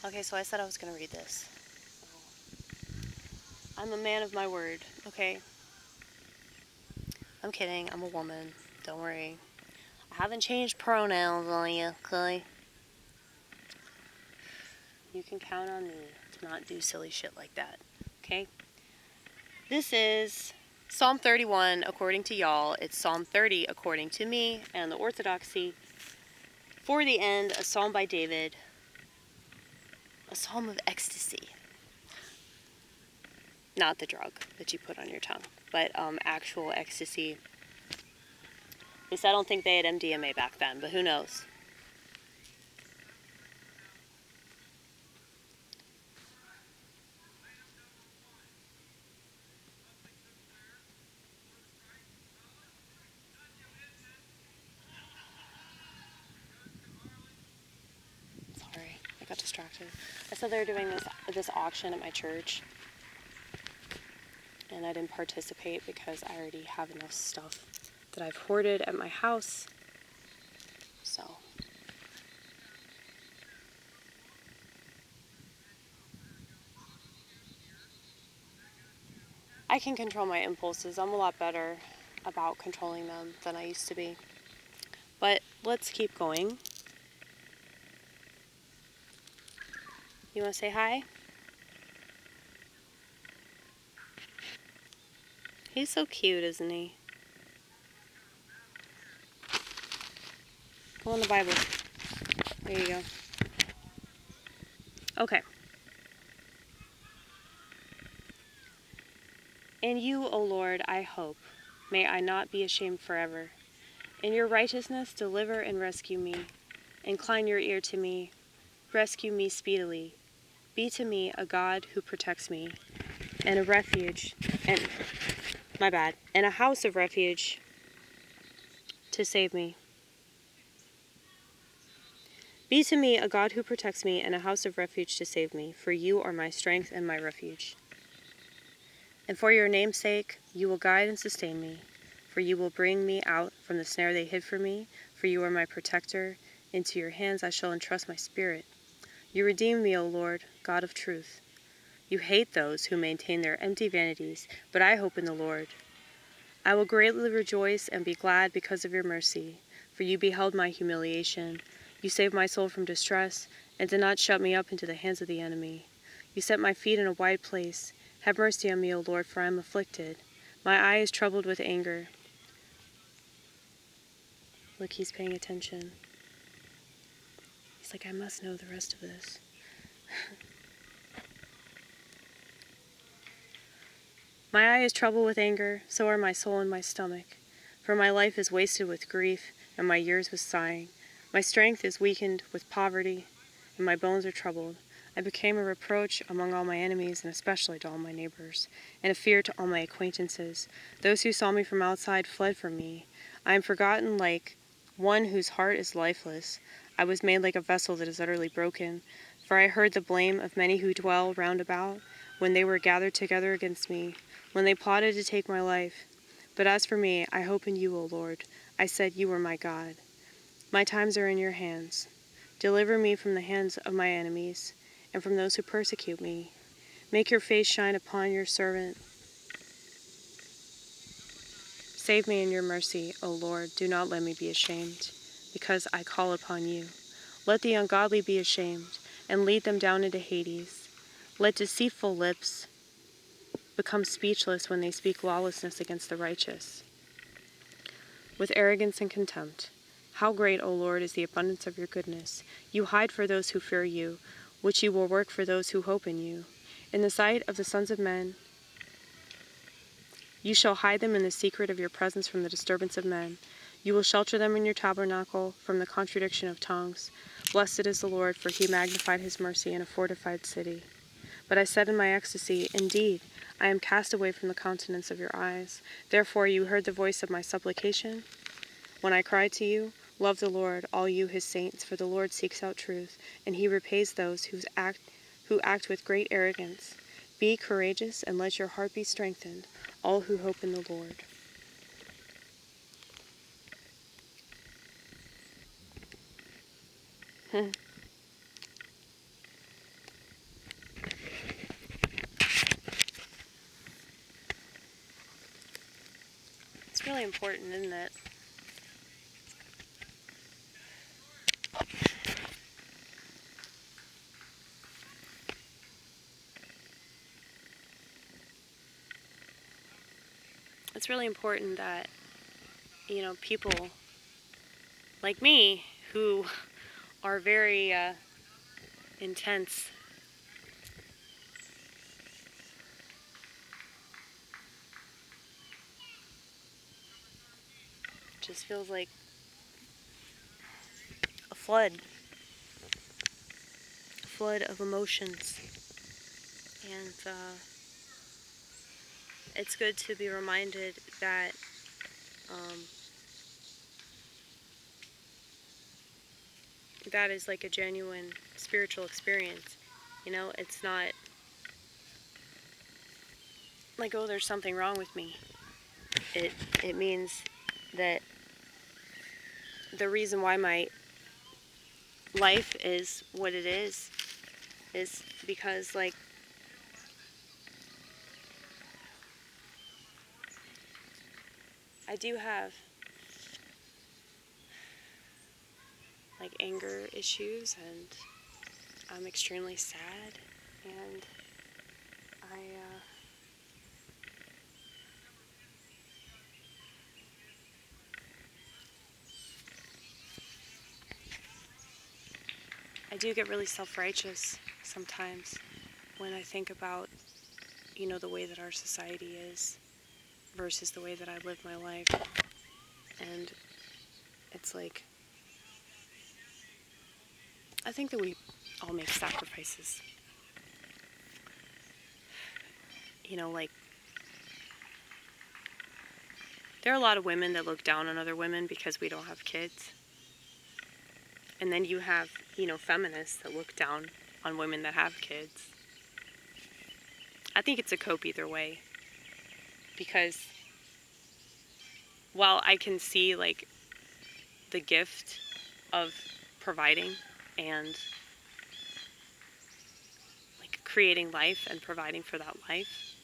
Okay, so I said I was going to read this. I'm a man of my word, okay? I'm kidding. I'm a woman. Don't worry. I haven't changed pronouns on you, okay? You can count on me to not do silly shit like that, okay? This is Psalm 31 according to y'all. It's Psalm 30 according to me and the Orthodoxy. For the end, a psalm by David. A psalm of ecstasy. Not the drug that you put on your tongue, but actual ecstasy. At least I don't think they had MDMA back then, but who knows? Sorry, I got distracted. I saw they were doing this auction at my church, and I didn't participate because I already have enough stuff that I've hoarded at my house. So I can control my impulses. I'm a lot better about controlling them than I used to be. But let's keep going. You want to say hi? He's so cute, isn't he? Go in the Bible. There you go. Okay. In you, O Lord, I hope. May I not be ashamed forever. In your righteousness, deliver and rescue me. Incline your ear to me. Rescue me speedily. Be to me a God who protects me, and a refuge, and a house of refuge to save me. Be to me a God who protects me, and a house of refuge to save me, for you are my strength and my refuge. And for your name's sake, you will guide and sustain me, for you will bring me out from the snare they hid for me, for you are my protector. Into your hands I shall entrust my spirit. You redeem me, O Lord, God of truth. You hate those who maintain their empty vanities, but I hope in the Lord. I will greatly rejoice and be glad because of your mercy, for you beheld my humiliation. You saved my soul from distress, and did not shut me up into the hands of the enemy. You set my feet in a wide place. Have mercy on me, O Lord, for I am afflicted. My eye is troubled with anger. Look, he's paying attention. He's like, I must know the rest of this. My eye is troubled with anger, so are my soul and my stomach. For my life is wasted with grief, and my years with sighing. My strength is weakened with poverty, and my bones are troubled. I became a reproach among all my enemies, and especially to all my neighbors, and a fear to all my acquaintances. Those who saw me from outside fled from me. I am forgotten like one whose heart is lifeless. I was made like a vessel that is utterly broken. For I heard the blame of many who dwell round about, when they were gathered together against me, when they plotted to take my life. But as for me, I hope in you, O Lord. I said, you are my God. My times are in your hands. Deliver me from the hands of my enemies, and from those who persecute me. Make your face shine upon your servant. Save me in your mercy, O Lord. Do not let me be ashamed, because I call upon you. Let the ungodly be ashamed, and lead them down into Hades. Let deceitful lips become speechless when they speak lawlessness against the righteous, with arrogance and contempt. How great, O Lord, is the abundance of your goodness! You hide for those who fear you, which you will work for those who hope in you. In the sight of the sons of men, you shall hide them in the secret of your presence from the disturbance of men. You will shelter them in your tabernacle from the contradiction of tongues. Blessed is the Lord, for he magnified his mercy in a fortified city. But I said in my ecstasy, indeed, I am cast away from the countenance of your eyes. Therefore you heard the voice of my supplication. When I cried to you, love the Lord, all you his saints, for the Lord seeks out truth, and he repays those who act with great arrogance. Be courageous, and let your heart be strengthened, all who hope in the Lord. really important, isn't it? It's really important that, people like me who are very intense just feels like a flood of emotions. And it's good to be reminded that that is like a genuine spiritual experience. It's not like, oh, there's something wrong with me. It means that the reason why my life is what it is because, like, I do have, like, anger issues, and I'm extremely sad, and I do get really self-righteous sometimes when I think about, the way that our society is versus the way that I live my life. And it's like, I think that we all make sacrifices. Like, there are a lot of women that look down on other women because we don't have kids. And then you have, feminists that look down on women that have kids. I think it's a cope either way. Because while I can see, like, the gift of providing and, like, creating life and providing for that life,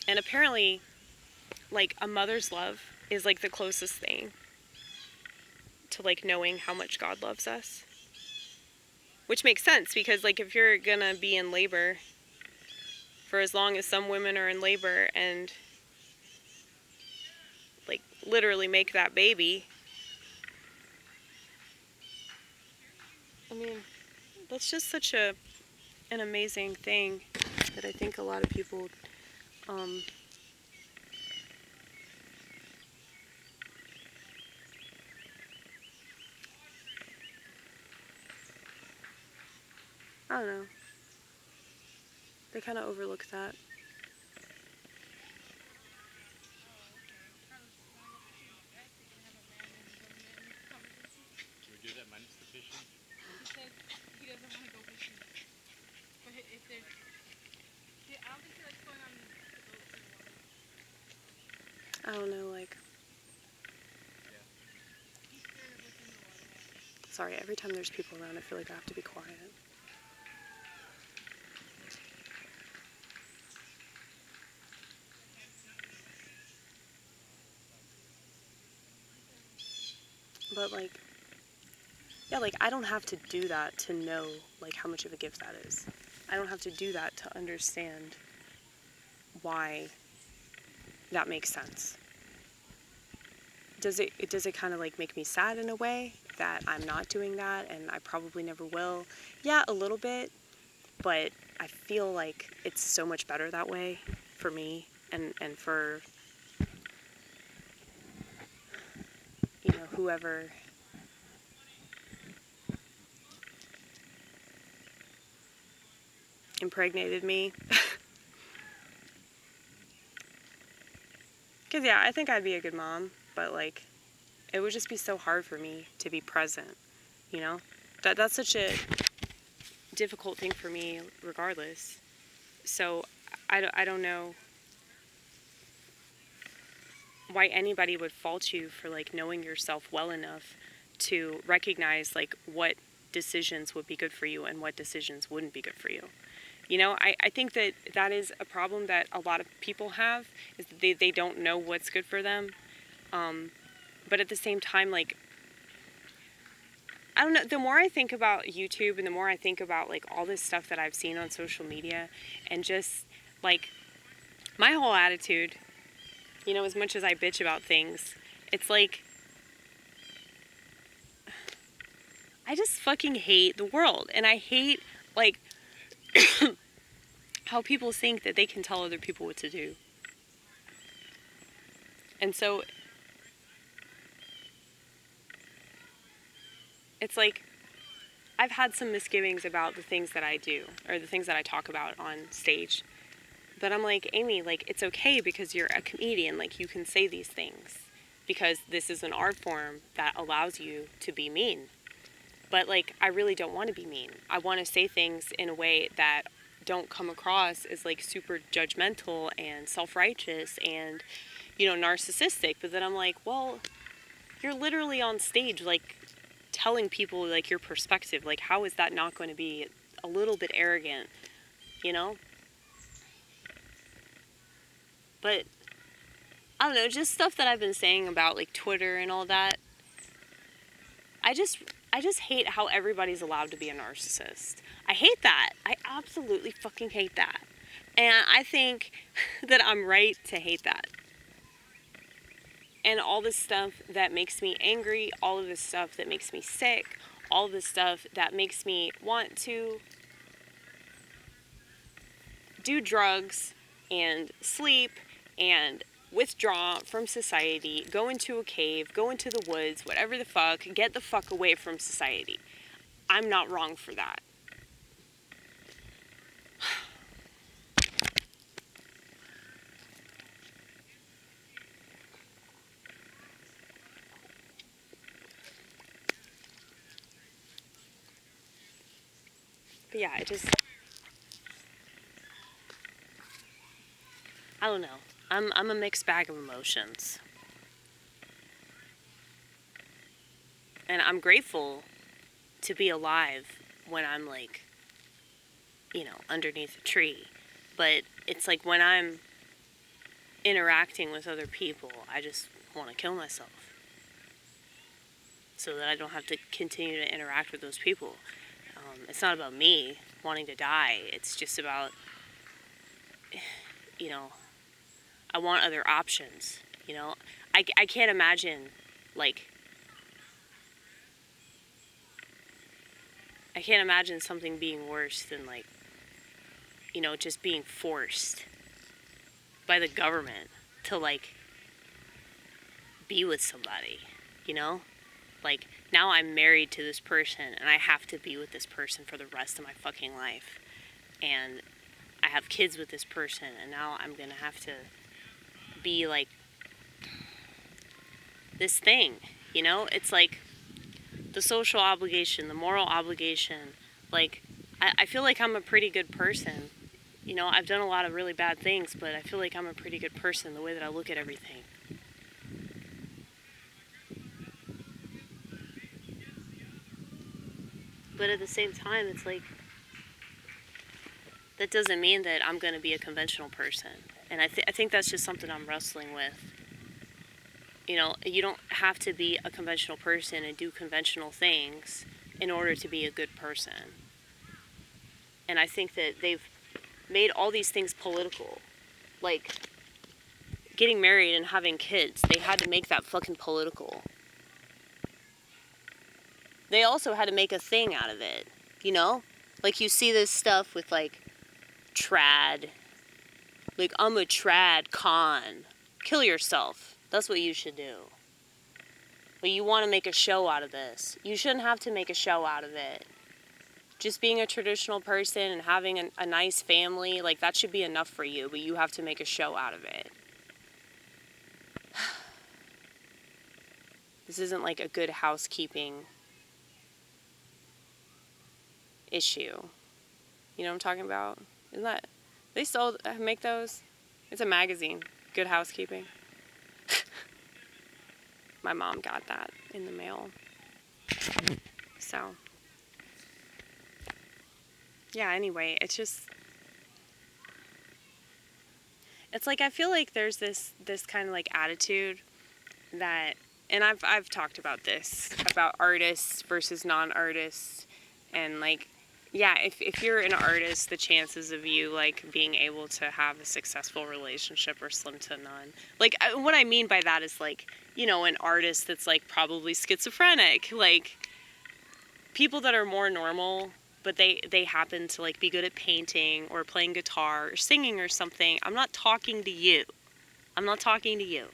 and apparently, like, a mother's love is, like, the closest thing to, like, knowing how much God loves us. Which makes sense, because, like, if you're gonna be in labor for as long as some women are in labor and, like, literally make that baby, I mean, that's just such an amazing thing that I think a lot of people I don't know, they kind of overlook that. Should we do that minus the fishing? He said he doesn't want to go fishing. But if there's... I don't think he likes going on the boats or water. I don't know, like... Yeah. He's scared of what's in the water. Sorry, every time there's people around, I feel like I have to be quiet. But, like, yeah, like, I don't have to do that to know, like, how much of a gift that is. I don't have to do that to understand why that makes sense. Does it kind of, like, make me sad in a way that I'm not doing that and I probably never will? Yeah, a little bit, but I feel like it's so much better that way for me and for, whoever impregnated me. Because, yeah, I think I'd be a good mom, but, like, it would just be so hard for me to be present, That's such a difficult thing for me regardless. So I don't know why anybody would fault you for, like, knowing yourself well enough to recognize, like, what decisions would be good for you and what decisions wouldn't be good for you. You know, I think that that is a problem that a lot of people have, is that they don't know what's good for them. But at the same time, like, I don't know, the more I think about YouTube and the more I think about, like, all this stuff that I've seen on social media and just, like, my whole attitude, you know, as much as I bitch about things, it's like, I just fucking hate the world. And I hate, like, how people think that they can tell other people what to do. And so it's like, I've had some misgivings about the things that I do, or the things that I talk about on stage. But I'm like, Amy, like, it's okay because you're a comedian. Like, you can say these things because this is an art form that allows you to be mean. But, like, I really don't want to be mean. I want to say things in a way that don't come across as, like, super judgmental and self-righteous and, you know, narcissistic. But then I'm like, well, you're literally on stage, like, telling people, like, your perspective. Like, how is that not going to be a little bit arrogant, you know? But, I don't know, just stuff that I've been saying about, like, Twitter and all that. I just hate how everybody's allowed to be a narcissist. I hate that. I absolutely fucking hate that. And I think that I'm right to hate that. And all this stuff that makes me angry, all of this stuff that makes me sick, all of this stuff that makes me want to do drugs and sleep and withdraw from society, go into a cave, go into the woods, whatever the fuck, get the fuck away from society. I'm not wrong for that. But yeah, I don't know. I'm a mixed bag of emotions. And I'm grateful to be alive when I'm, like, you know, underneath a tree. But it's like when I'm interacting with other people, I just want to kill myself so that I don't have to continue to interact with those people. It's not about me wanting to die. It's just about, you know, I want other options, you know. I can't imagine, like, I can't imagine something being worse than, like, you know, just being forced by the government to, like, be with somebody, you know? Like, now I'm married to this person and I have to be with this person for the rest of my fucking life. And I have kids with this person and now I'm gonna have to be, like, this thing, you know? It's like the social obligation, the moral obligation. Like, I feel like I'm a pretty good person. You know, I've done a lot of really bad things, but I feel like I'm a pretty good person the way that I look at everything. But at the same time, it's like, that doesn't mean that I'm going to be a conventional person. And I think that's just something I'm wrestling with. You know, you don't have to be a conventional person and do conventional things in order to be a good person. And I think that they've made all these things political. Like, getting married and having kids, they had to make that fucking political. They also had to make a thing out of it, you know? Like, you see this stuff with, like, trad. Like, I'm a trad con. Kill yourself. That's what you should do. But you want to make a show out of this. You shouldn't have to make a show out of it. Just being a traditional person and having a nice family, like, that should be enough for you, but you have to make a show out of it. This isn't, like, a good housekeeping issue. You know what I'm talking about? Isn't that... They still make those? It's a magazine. Good Housekeeping. My mom got that in the mail. So... yeah, anyway, it's just... it's like I feel like there's this kind of like attitude that, and I've talked about this about artists versus non-artists, and like, yeah, if you're an artist, the chances of you like being able to have a successful relationship are slim to none. Like what I mean by that is like, you know, an artist that's like probably schizophrenic, like people that are more normal, but they happen to like be good at painting or playing guitar or singing or something. I'm not talking to you. I'm not talking to you.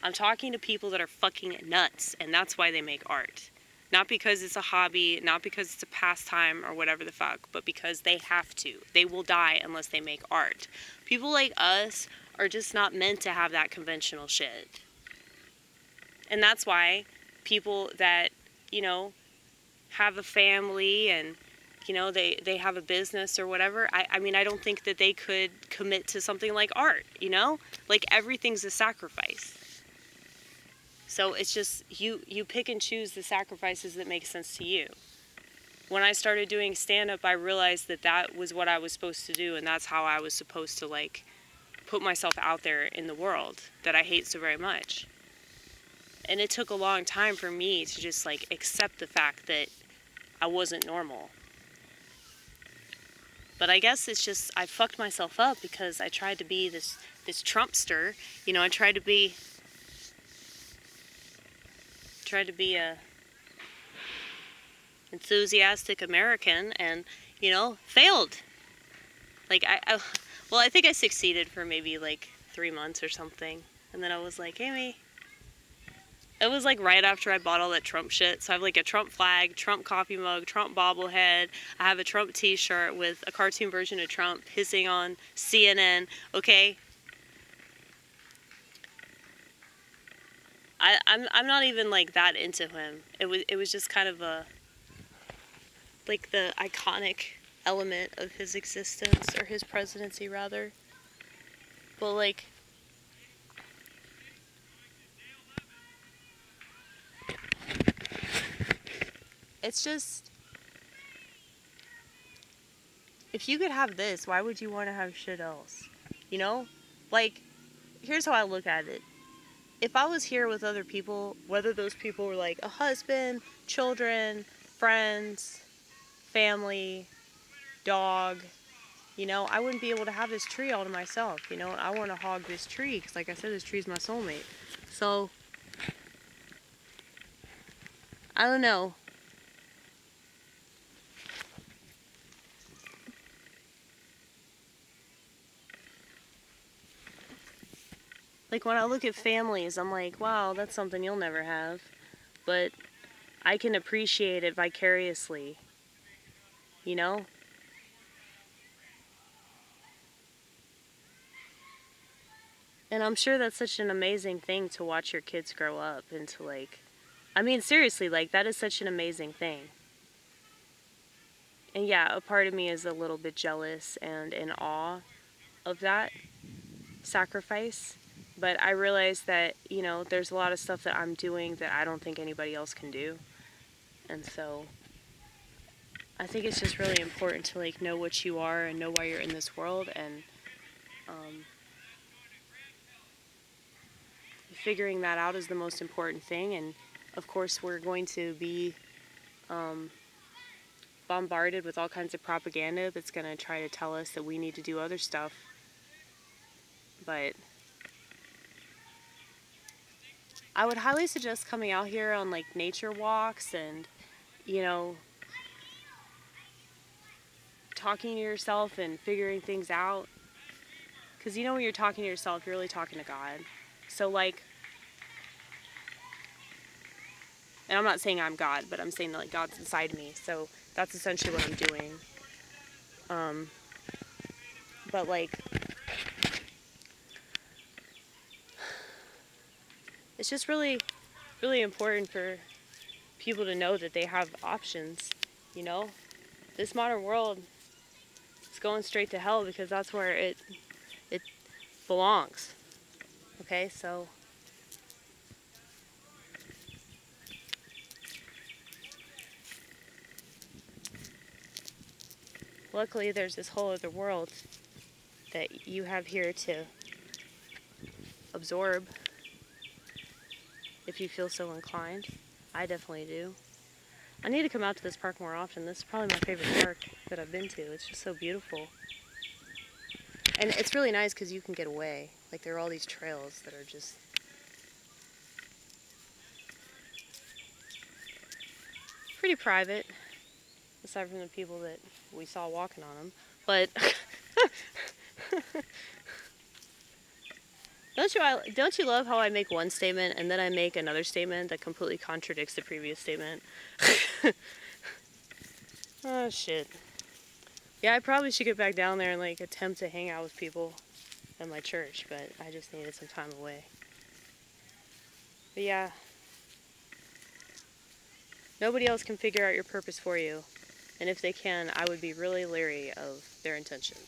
I'm talking to people that are fucking nuts, and that's why they make art. Not because it's a hobby, not because it's a pastime or whatever the fuck, but because they have to. They will die unless they make art. People like us are just not meant to have that conventional shit. And that's why people that, you know, have a family and, you know, they have a business or whatever, I mean, I don't think that they could commit to something like art, you know? Like, everything's a sacrifice. So it's just, you pick and choose the sacrifices that make sense to you. When I started doing stand-up, I realized that that was what I was supposed to do, and that's how I was supposed to, like, put myself out there in the world that I hate so very much. And it took a long time for me to just, like, accept the fact that I wasn't normal. But I guess it's just, I fucked myself up because I tried to be this Trumpster. You know, I tried to be a enthusiastic American and, you know, failed. Like, I think I succeeded for maybe, like, 3 months or something. And then I was like, Amy, it was, like, right after I bought all that Trump shit. So I have, like, a Trump flag, Trump coffee mug, Trump bobblehead. I have a Trump t-shirt with a cartoon version of Trump pissing on CNN, okay? I'm not even, like, that into him. It was just kind of a, like, the iconic element of his existence, or his presidency, rather. But, like, it's just, if you could have this, why would you want to have shit else? You know? Like, here's how I look at it. If I was here with other people, whether those people were like a husband, children, friends, family, dog, you know, I wouldn't be able to have this tree all to myself, you know? I want to hog this tree because, like I said, this tree's my soulmate. So, I don't know. Like, when I look at families, I'm like, wow, that's something you'll never have. But I can appreciate it vicariously, you know? And I'm sure that's such an amazing thing to watch your kids grow up into, like, I mean, seriously, like, that is such an amazing thing. And yeah, a part of me is a little bit jealous and in awe of that sacrifice. But I realize that, you know, there's a lot of stuff that I'm doing that I don't think anybody else can do. And so I think it's just really important to, like, know what you are and know why you're in this world, and figuring that out is the most important thing. And of course, we're going to be bombarded with all kinds of propaganda that's going to try to tell us that we need to do other stuff. But I would highly suggest coming out here on, like, nature walks and, you know, talking to yourself and figuring things out. Because, you know, when you're talking to yourself, you're really talking to God. So, like, and I'm not saying I'm God, but I'm saying that, like, God's inside me. So that's essentially what I'm doing. But, like, it's just really, really important for people to know that they have options, you know? This modern world is going straight to hell because that's where it belongs. Okay, so luckily there's this whole other world that you have here to absorb if you feel so inclined. I definitely do. I need to come out to this park more often. This is probably my favorite park that I've been to. It's just so beautiful. And it's really nice because you can get away. Like, there are all these trails that are just pretty private, aside from the people that we saw walking on them. But don't you love how I make one statement and then I make another statement that completely contradicts the previous statement? Oh shit. Yeah, I probably should get back down there and like attempt to hang out with people at my church, but I just needed some time away. But yeah, nobody else can figure out your purpose for you. And if they can, I would be really leery of their intentions.